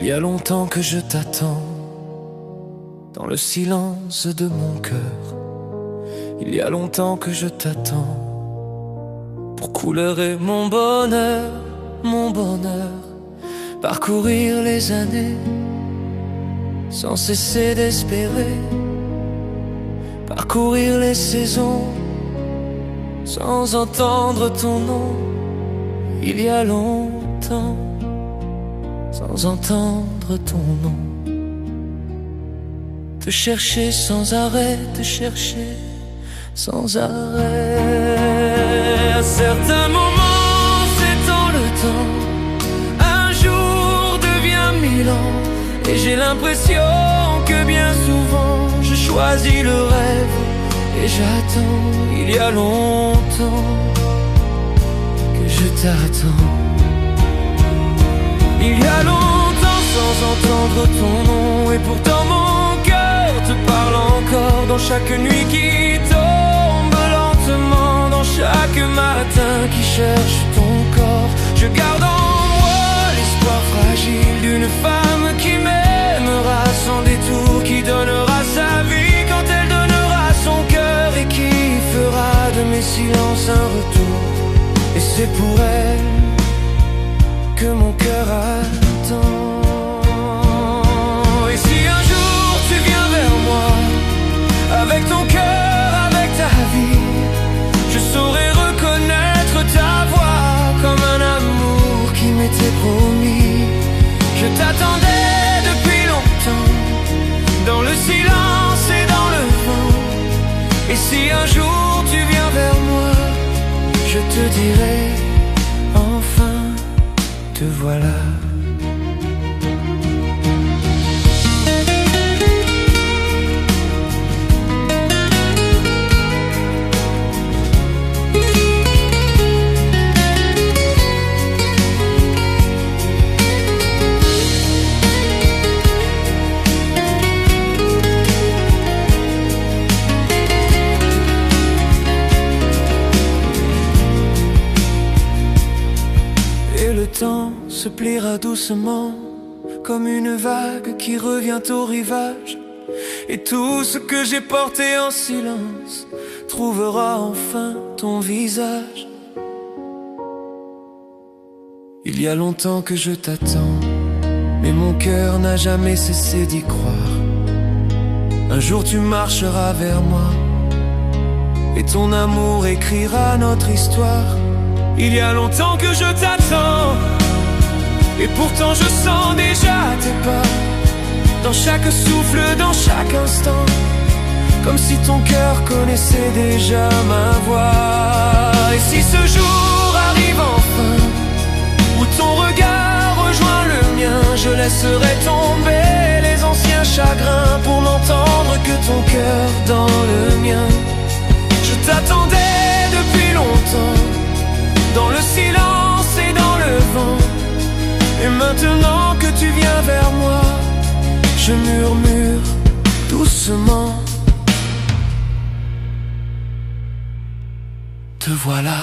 Il y a longtemps que je t'attends dans le silence de mon cœur. Il y a longtemps que je t'attends pour couler mon bonheur, mon bonheur. Parcourir les années sans cesser d'espérer. Parcourir les saisons sans entendre ton nom. Il y a longtemps sans entendre ton nom. Te chercher sans arrêt, te chercher sans arrêt. À certains moments, s'étend le temps, un jour devient 1000 ans. Et j'ai l'impression que bien souvent je choisis le rêve et j'attends. Il y a longtemps que je t'attends. Il y a longtemps sans entendre ton nom. Et pourtant mon cœur te parle encore dans chaque nuit qui tombe lentement, dans chaque matin qui cherche ton corps. Je garde en moi l'espoir fragile d'une femme qui m'aimera sans détour, qui donnera sa vie quand elle donnera son cœur, et qui fera de mes silences un retour. Et c'est pour elle que mon cœur attend. Et si un jour tu viens vers moi, avec ton cœur, avec ta vie, je saurai reconnaître ta voix comme un amour qui m'était promis. Je t'attendais depuis longtemps, dans le silence et dans le vent. Et si un jour tu viens vers moi, je te dirai enfin, te voilà. Le temps se pliera doucement comme une vague qui revient au rivage, et tout ce que j'ai porté en silence trouvera enfin ton visage. Il y a longtemps que je t'attends, mais mon cœur n'a jamais cessé d'y croire. Un jour tu marcheras vers moi et ton amour écrira notre histoire. Il y a longtemps que je t'attends, et pourtant je sens déjà tes pas, dans chaque souffle, dans chaque instant, comme si ton cœur connaissait déjà ma voix. Et si ce jour arrive enfin, où ton regard rejoint le mien, je laisserai tomber les anciens chagrins pour n'entendre que ton cœur dans le mien. Je t'attendais depuis longtemps, dans le silence et dans le vent. Et maintenant que tu viens vers moi, je murmure doucement, te voilà.